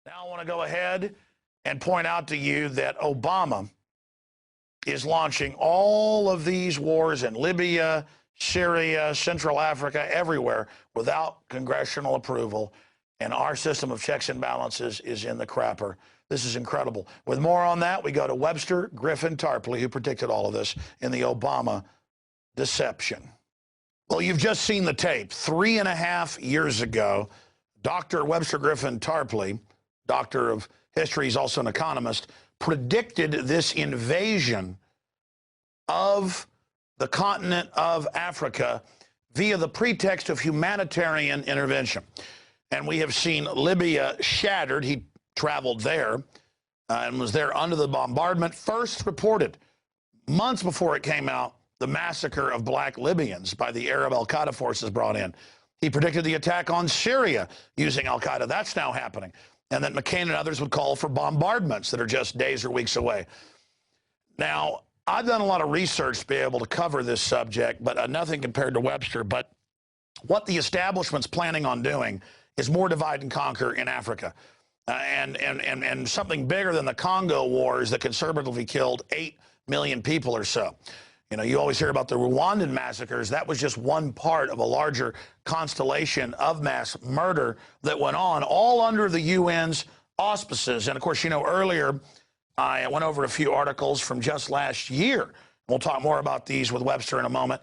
Now I want to go ahead and point out to you that Obama is launching all of these wars in Libya, Syria, Central Africa, everywhere without congressional approval. And our system of checks and balances is in the crapper. This is incredible. With more on that, we go to Webster Tarpley, who predicted all of this in the Obama deception. Well, you've just seen the tape. 3.5 years ago, Dr. Webster Tarpley, doctor of history, he's also an economist, predicted this invasion of the continent of Africa via the pretext of humanitarian intervention. And we have seen Libya shattered. He traveled there and was there under the bombardment. First reported, months before it came out, the massacre of black Libyans by the Arab al-Qaeda forces brought in. He predicted the attack on Syria using al-Qaeda. That's now happening. And that McCain and others would call for bombardments that are just days or weeks away. Now, I've done a lot of research to be able to cover this subject, but nothing compared to Webster. But what the establishment's planning on doing is more divide and conquer in Africa. And something bigger than the Congo wars that conservatively killed 8 million people or so. You know, you always hear about the Rwandan massacres. That was just one part of a larger constellation of mass murder that went on, all under the UN's auspices. And, of course, you know, earlier I went over a few articles from just last year. We'll talk more about these with Webster in a moment,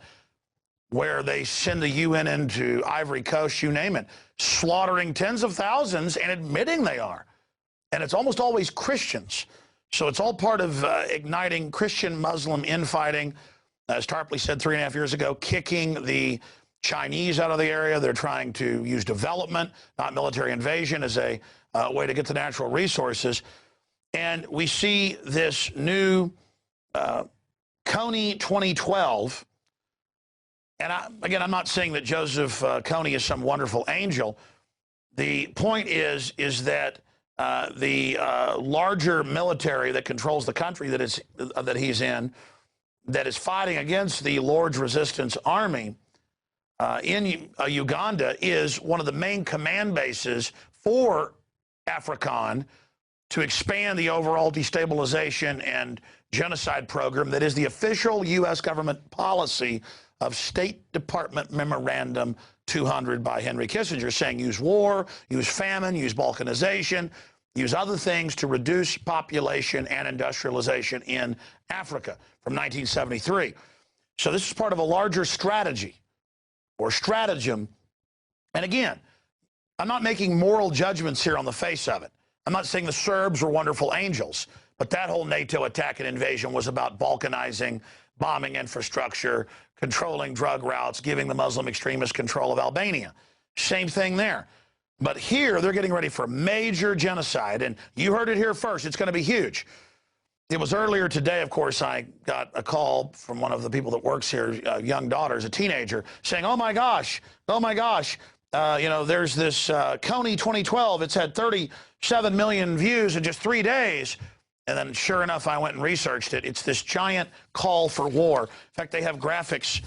where they send the UN into Ivory Coast, you name it, slaughtering tens of thousands and admitting they are. And it's almost always Christians. So it's all part of igniting Christian-Muslim infighting. As Tarpley said 3.5 years ago, kicking the Chinese out of the area. They're trying to use development, not military invasion, as a way to get the natural resources. And we see this new Kony 2012. And again, I'm not saying that Joseph Kony is some wonderful angel. The point is that the larger military that controls the country that he's in, that is fighting against the Lord's Resistance Army in Uganda, is one of the main command bases for AFRICOM to expand the overall destabilization and genocide program that is the official U.S. government policy of State Department Memorandum 200 by Henry Kissinger, saying use war, use famine, use balkanization, use other things to reduce population and industrialization in Africa from 1973. So this is part of a larger strategy or stratagem. And again, I'm not making moral judgments here on the face of it. I'm not saying the Serbs were wonderful angels, but that whole NATO attack and invasion was about balkanizing, bombing infrastructure, controlling drug routes, giving the Muslim extremists control of Albania. Same thing there. But here, they're getting ready for major genocide, and you heard it here first. It's going to be huge. It was earlier today, of course, I got a call from one of the people that works here, young daughters, a teenager, saying, oh, my gosh, you know, there's this Kony 2012. It's had 37 million views in just 3 days. And then, sure enough, I went and researched it. It's this giant call for war. In fact, they have graphics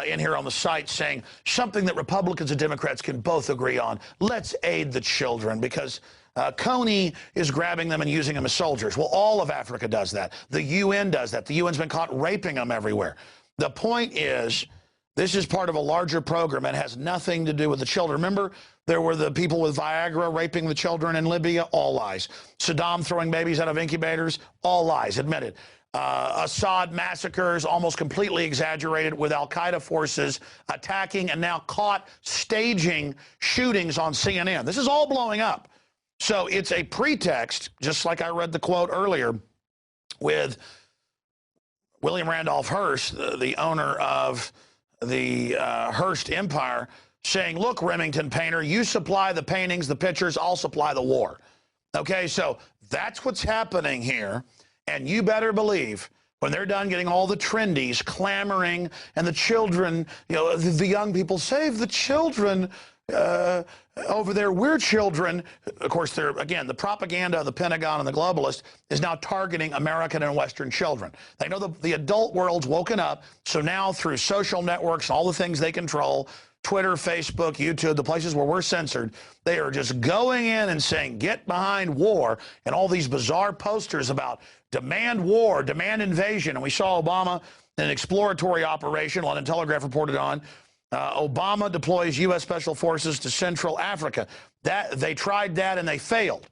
in here on the site saying something that Republicans and Democrats can both agree on. Let's aid the children, because Kony is grabbing them and using them as soldiers. Well, all of Africa does that. The UN does that. The UN's been caught raping them everywhere. The point is, this is part of a larger program and has nothing to do with the children. Remember, there were the people with Viagra raping the children in Libya? All lies. Saddam throwing babies out of incubators? All lies, admitted. Assad massacres, almost completely exaggerated, with al-Qaeda forces attacking and now caught staging shootings on CNN. This is all blowing up. So it's a pretext, just like I read the quote earlier with William Randolph Hearst, the owner of the Hearst Empire, saying, look, Remington Painter, you supply the paintings, the pictures, I'll supply the war. Okay, so that's what's happening here. And you better believe when they're done getting all the trendies clamoring and the children, you know, the young people, save the children over there, we're children. Of course, they're, again, the propaganda of the Pentagon and the globalists is now targeting American and Western children. They know the adult world's woken up, so now through social networks and all the things they control, Twitter, Facebook, YouTube, the places where we're censored, they are just going in and saying, get behind war, and all these bizarre posters about demand war, demand invasion. And we saw Obama in an exploratory operation, London Telegraph reported on. Obama deploys U.S. Special Forces to Central Africa. They tried that and they failed.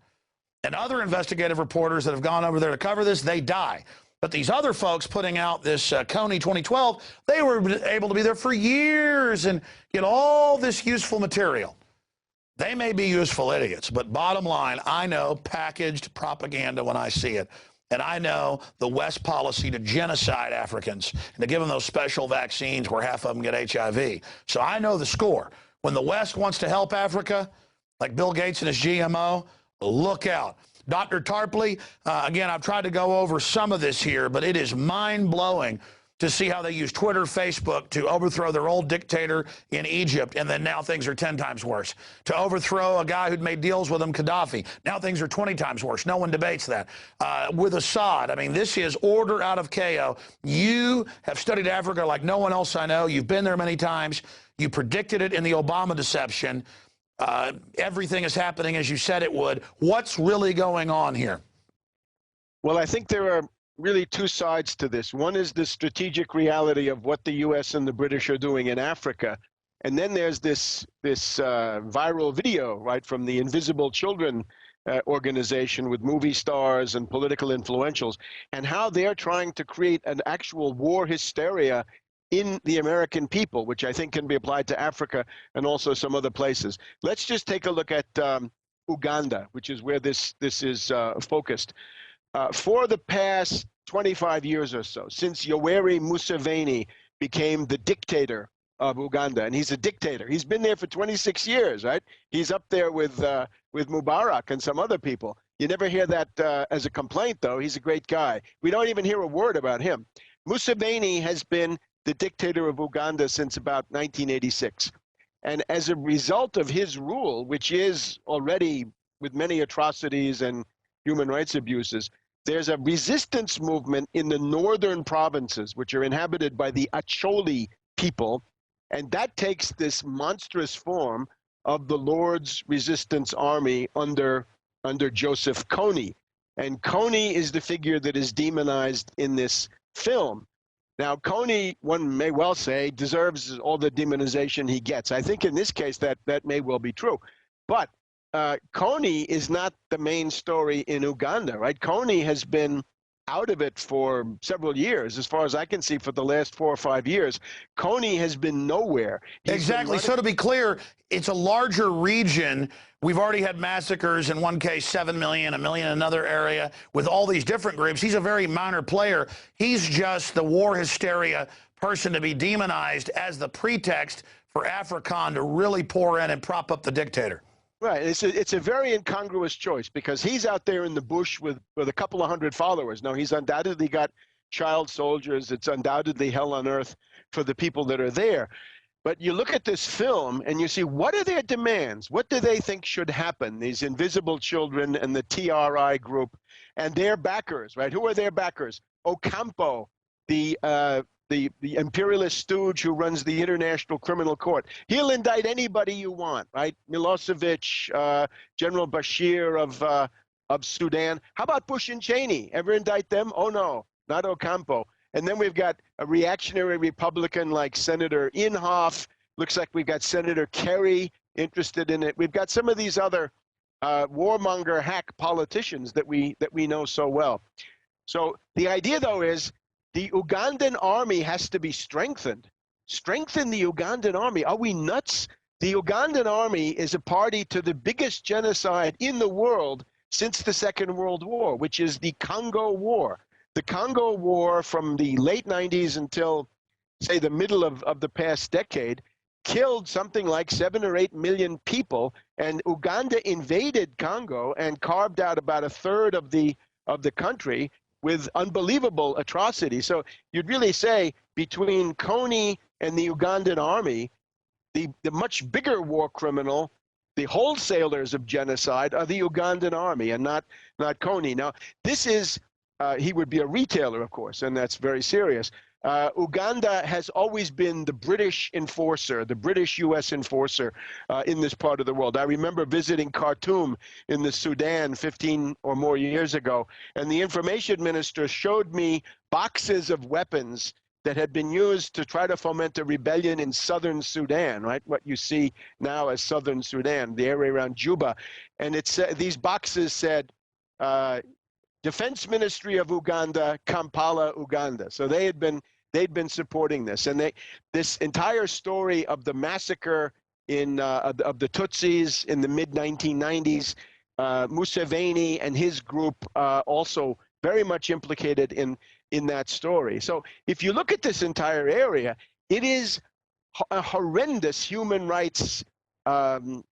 And other investigative reporters that have gone over there to cover this, they die. But these other folks putting out this Kony 2012, they were able to be there for years and get all this useful material. They may be useful idiots, but bottom line, I know packaged propaganda when I see it. And I know the West policy to genocide Africans and to give them those special vaccines where half of them get HIV. So I know the score. When the West wants to help Africa, like Bill Gates and his GMO, look out. Dr. Tarpley, again, I've tried to go over some of this here, but it is mind-blowing to see how they use Twitter, Facebook to overthrow their old dictator in Egypt, and then now things are 10 times worse. To overthrow a guy who'd made deals with him, Gaddafi, now things are 20 times worse. No one debates that. With Assad, I mean, this is order out of chaos. You have studied Africa like no one else I know. You've been there many times. You predicted it in the Obama deception. Everything is happening as you said it would. What's really going on here? Well, I think there are really two sides to this. One is the strategic reality of what the U.S. and the British are doing in Africa. And then there's this viral video, right, from the Invisible Children organization with movie stars and political influentials, and how they're trying to create an actual war hysteria in the American people, which I think can be applied to Africa and also some other places. Let's just take a look at Uganda, which is where this is focused. For the past 25 years or so, since Yoweri Museveni became the dictator of Uganda, and he's a dictator. He's been there for 26 years, right? He's up there with Mubarak and some other people. You never hear that as a complaint, though. He's a great guy. We don't even hear a word about him. Museveni has been the dictator of Uganda since about 1986. And as a result of his rule, which is already with many atrocities and human rights abuses, there's a resistance movement in the northern provinces, which are inhabited by the Acholi people. And that takes this monstrous form of the Lord's Resistance Army under Joseph Kony. And Kony is the figure that is demonized in this film. Now, Kony, one may well say, deserves all the demonization he gets. I think in this case that may well be true. But Kony is not the main story in Uganda, right? Kony has been out of it for several years. As far as I can see, for the last 4 or 5 years, Kony has been nowhere. Exactly. So to be clear, it's a larger region. We've already had massacres, in one case 7 million, 1 million in another area, with all these different groups. He's a very minor player. He's just the war hysteria person to be demonized as the pretext for African to really pour in and prop up the dictator. Right. It's a very incongruous choice, because he's out there in the bush with a couple of hundred followers. Now, he's undoubtedly got child soldiers. It's undoubtedly hell on earth for the people that are there. But you look at this film and you see, what are their demands? What do they think should happen? These Invisible Children and the TRI group and their backers, right? Who are their backers? Ocampo, the imperialist stooge who runs the International Criminal Court. He'll indict anybody you want, right? Milosevic, General Bashir of Sudan. How about Bush and Cheney? Ever indict them? Oh, no, not Ocampo. And then we've got a reactionary Republican like Senator Inhofe. Looks like we've got Senator Kerry interested in it. We've got some of these other warmonger hack politicians that we know so well. So the idea, though, is the Ugandan army has to be strengthened. Strengthen the Ugandan army. Are we nuts? The Ugandan army is a party to the biggest genocide in the world since the Second World War, which is the Congo War. The Congo War from the late 90s until, say, the middle of the past decade killed something like 7 or 8 million people, and Uganda invaded Congo and carved out about a third of the country with unbelievable atrocity. So you'd really say Between Kony and the Ugandan army, the much bigger war criminal, the wholesalers of genocide, are the Ugandan army and not Kony. Now, this is, he would be a retailer, of course, and that's very serious. Uganda has always been the British enforcer, the British-U.S. enforcer in this part of the world. I remember visiting Khartoum in the Sudan 15 or more years ago, and the information minister showed me boxes of weapons that had been used to try to foment a rebellion in southern Sudan, right? What you see now as southern Sudan, the area around Juba. And these boxes said, Defense Ministry of Uganda, Kampala, Uganda. So they'd been supporting this. And this entire story of the massacre of the Tutsis in the mid-1990s, Museveni and his group also very much implicated in that story. So if you look at this entire area, it is a horrendous human rights hell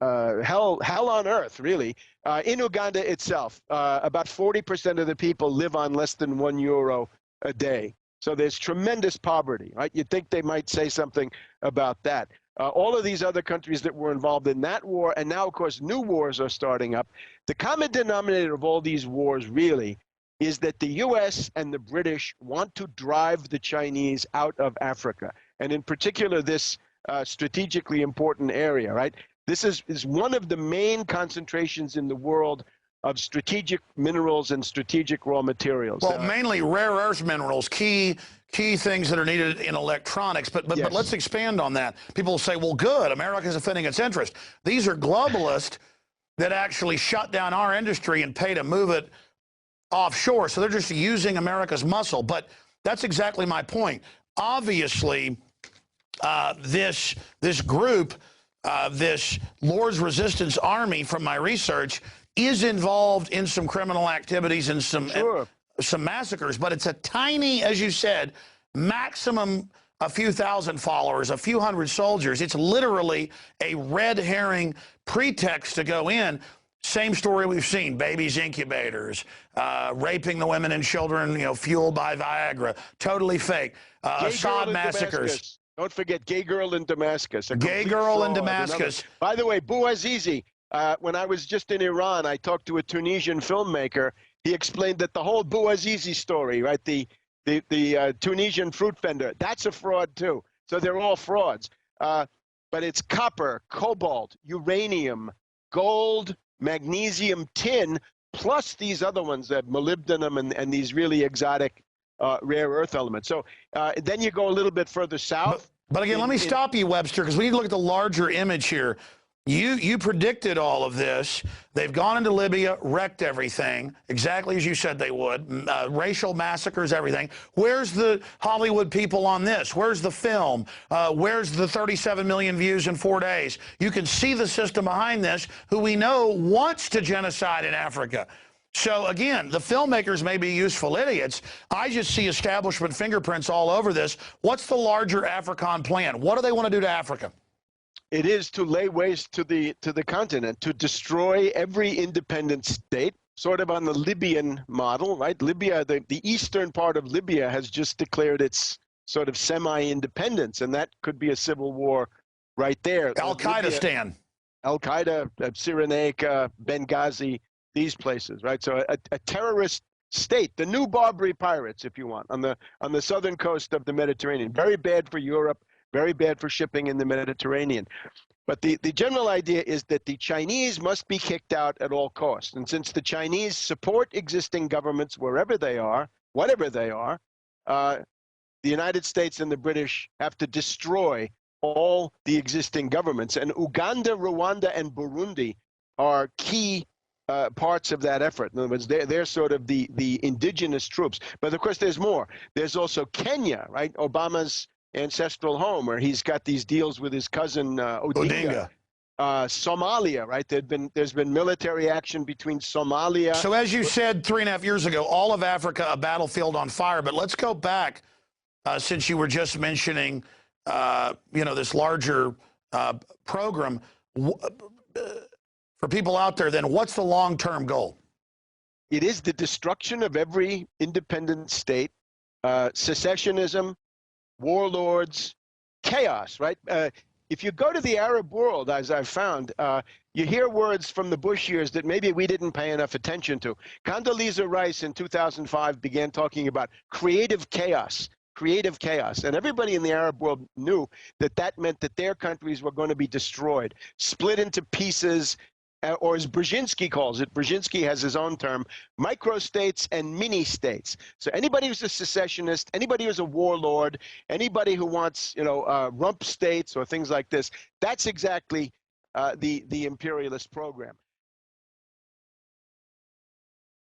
on earth, really. In Uganda itself, about 40% of the people live on less than €1 a day. So there's tremendous poverty, right? You'd think they might say something about that. All of these other countries that were involved in that war, and now, of course, new wars are starting up. The common denominator of all these wars, really, is that the U.S. and the British want to drive the Chinese out of Africa, and in particular, this strategically important area, right? This is one of the main concentrations in the world of strategic minerals and strategic raw materials. Well, mainly rare earth minerals, key things that are needed in electronics. But Yes. let's expand on that. People say, well, good, America's defending its interest. These are globalists that actually shut down our industry and pay to move it offshore. So they're just using America's muscle. But that's exactly my point. Obviously, this group, this Lord's Resistance Army, from my research, is involved in some criminal activities and some massacres, but it's a tiny, as you said, maximum a few thousand followers, a few hundred soldiers. It's literally a red herring pretext to go in. Same story we've seen: babies, incubators, raping the women and children, fueled by Viagra. Totally fake. Assad massacres. Don't forget, gay girl in Damascus. Gay girl in Damascus. By the way, Bouazizi, when I was just in Iran, I talked to a Tunisian filmmaker. He explained that the whole Bouazizi story, right, the Tunisian fruit vendor, that's a fraud too. So they're all frauds. But it's copper, cobalt, uranium, gold, magnesium, tin, plus these other ones, that molybdenum and these really exotic rare earth elements. So then you go a little bit further south. But again, let me stop you, Webster, because we need to look at the larger image here. You predicted all of this. They've gone into Libya, wrecked everything, exactly as you said they would. Racial massacres, everything. Where's the Hollywood people on this? Where's the film? Where's the 37 million views in 4 days? You can see the system behind this, who we know wants to genocide in Africa. So, again, the filmmakers may be useful idiots. I just see establishment fingerprints all over this. What's the larger AFRICOM plan? What do they want to do to Africa? It is to lay waste to the continent, to destroy every independent state, sort of on the Libyan model, right? Libya, the eastern part of Libya has just declared its sort of semi-independence, and that could be a civil war right there. Al-Qaeda, Al-Qaeda, Cyrenaica, Benghazi, these places, right? So a terrorist state, the new Barbary pirates, if you want, on the southern coast of the Mediterranean. Very bad for Europe, very bad for shipping in the Mediterranean. But the general idea is that the Chinese must be kicked out at all costs. And since the Chinese support existing governments wherever they are, whatever they are, the United States and the British have to destroy all the existing governments. And Uganda, Rwanda, and Burundi are key parts of that effort. In other words, they're sort of the indigenous troops. But of course, there's more. There's also Kenya, right? Obama's ancestral home, where he's got these deals with his cousin Odinga. Somalia, right? There's been military action between Somalia. So as you said 3.5 years ago, all of Africa a battlefield on fire. But let's go back, since you were just mentioning, this larger program. For people out there, then, what's the long-term goal? It is the destruction of every independent state, secessionism, warlords, chaos, right? If you go to the Arab world, as I've found, you hear words from the Bush years that maybe we didn't pay enough attention to. Condoleezza Rice in 2005 began talking about creative chaos, creative chaos. And everybody in the Arab world knew that that meant that their countries were going to be destroyed, split into pieces, or as Brzezinski calls it, Brzezinski has his own term, microstates and mini-states. So anybody who's a secessionist, anybody who's a warlord, anybody who wants, rump states or things like this, that's exactly the imperialist program.